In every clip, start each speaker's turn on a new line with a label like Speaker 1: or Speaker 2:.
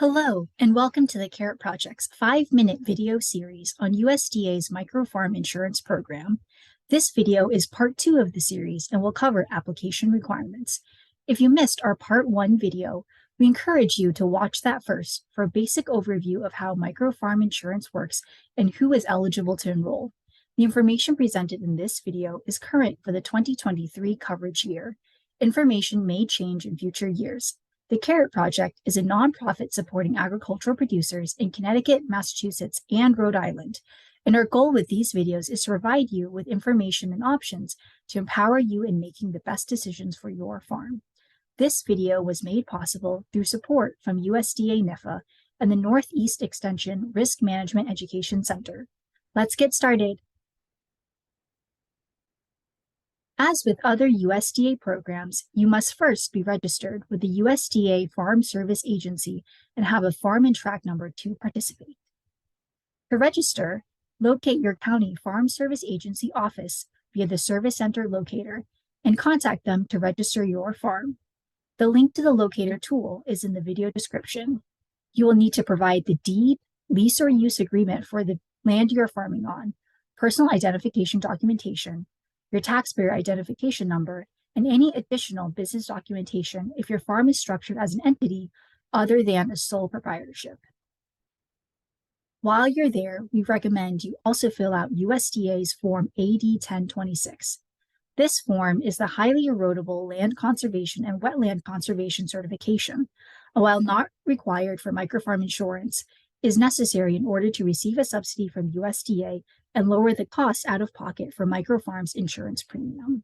Speaker 1: Hello, and welcome to the Carrot Project's 5-minute video series on USDA's Micro Farm Insurance program. This video is part 2 of the series and will cover application requirements. If you missed our part 1 video, we encourage you to watch that first for a basic overview of how Micro Farm Insurance works and who is eligible to enroll. The information presented in this video is current for the 2023 coverage year. Information may change in future years. The Carrot Project is a nonprofit supporting agricultural producers in Connecticut, Massachusetts, and Rhode Island. And our goal with these videos is to provide you with information and options to empower you in making the best decisions for your farm. This video was made possible through support from USDA NIFA and the Northeast Extension Risk Management Education Center. Let's get started. As with other USDA programs, you must first be registered with the USDA Farm Service Agency and have a farm and track number to participate. To register, locate your county Farm Service Agency office via the Service Center locator and contact them to register your farm. The link to the locator tool is in the video description. You will need to provide the deed, lease or use agreement for the land you're farming on, personal identification documentation, your taxpayer identification number, and any additional business documentation if your farm is structured as an entity other than a sole proprietorship. While you're there, we recommend you also fill out USDA's Form AD 1026. This form is the highly erodible land conservation and wetland conservation certification, and while not required for microfarm insurance, is necessary in order to receive a subsidy from USDA and lower the cost out of pocket for microfarms insurance premium.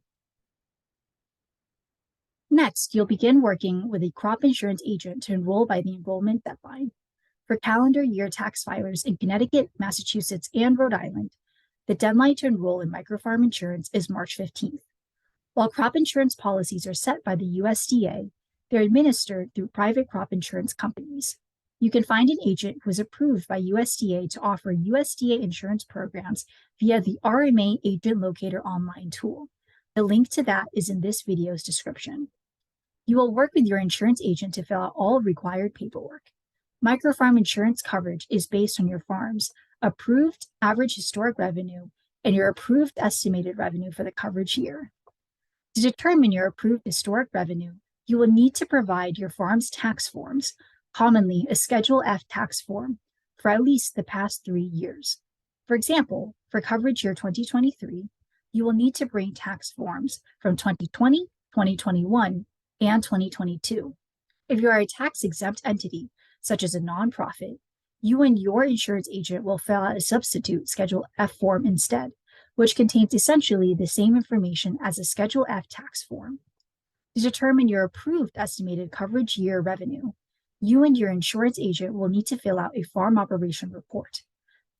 Speaker 1: Next, you'll begin working with a crop insurance agent to enroll by the enrollment deadline. For calendar year tax filers in Connecticut, Massachusetts, and Rhode Island, the deadline to enroll in microfarm insurance is March 15th. While crop insurance policies are set by the USDA, they're administered through private crop insurance companies. You can find an agent who is approved by USDA to offer USDA insurance programs via the RMA Agent Locator online tool. The link to that is in this video's description. You will work with your insurance agent to fill out all required paperwork. Microfarm insurance coverage is based on your farm's approved average historic revenue and your approved estimated revenue for the coverage year. To determine your approved historic revenue, you will need to provide your farm's tax forms, commonly a Schedule F tax form, for at least the past 3 years. For example, for coverage year 2023, you will need to bring tax forms from 2020, 2021, and 2022. If you are a tax-exempt entity, such as a nonprofit, you and your insurance agent will fill out a substitute Schedule F form instead, which contains essentially the same information as a Schedule F tax form. To determine your approved estimated coverage year revenue, you and your insurance agent will need to fill out a farm operation report.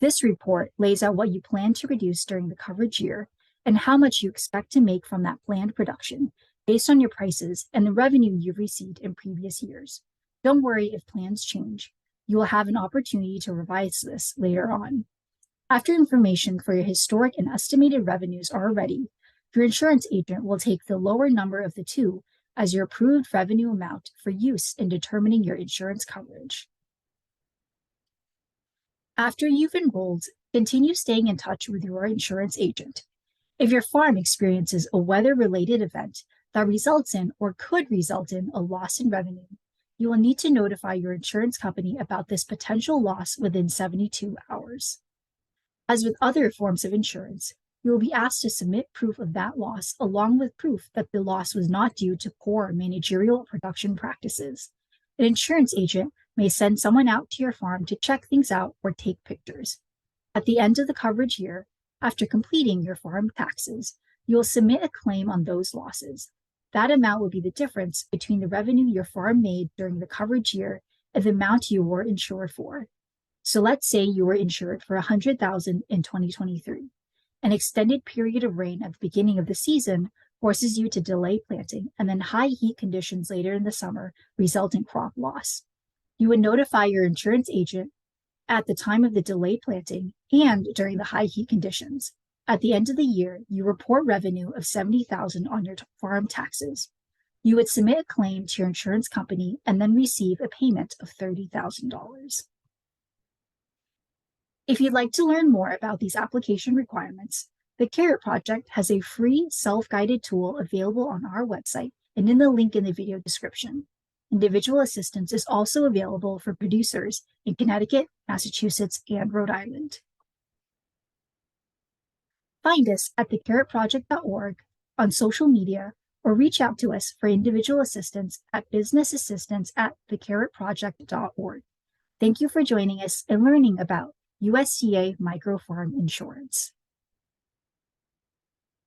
Speaker 1: This report lays out what you plan to produce during the coverage year and how much you expect to make from that planned production based on your prices and the revenue you've received in previous years. Don't worry if plans change. You will have an opportunity to revise this later on. After information for your historic and estimated revenues are ready, your insurance agent will take the lower number of the two as your approved revenue amount for use in determining your insurance coverage. After you've enrolled, continue staying in touch with your insurance agent. If your farm experiences a weather-related event that results in or could result in a loss in revenue, you will need to notify your insurance company about this potential loss within 72 hours. As with other forms of insurance, you will be asked to submit proof of that loss along with proof that the loss was not due to poor managerial production practices. An insurance agent may send someone out to your farm to check things out or take pictures. At the end of the coverage year, after completing your farm taxes, you will submit a claim on those losses. That amount will be the difference between the revenue your farm made during the coverage year and the amount you were insured for. So let's say you were insured for $100,000 in 2023. An extended period of rain at the beginning of the season forces you to delay planting, and then high heat conditions later in the summer result in crop loss. You would notify your insurance agent at the time of the delayed planting and during the high heat conditions. At the end of the year, you report revenue of $70,000 on your farm taxes. You would submit a claim to your insurance company and then receive a payment of $30,000. If you'd like to learn more about these application requirements, the Carrot Project has a free self-guided tool available on our website and in the link in the video description. Individual assistance is also available for producers in Connecticut, Massachusetts, and Rhode Island. Find us at thecarrotproject.org, on social media, or reach out to us for individual assistance at businessassistance@thecarrotproject.org. Thank you for joining us and learning about USDA Micro Farm Insurance.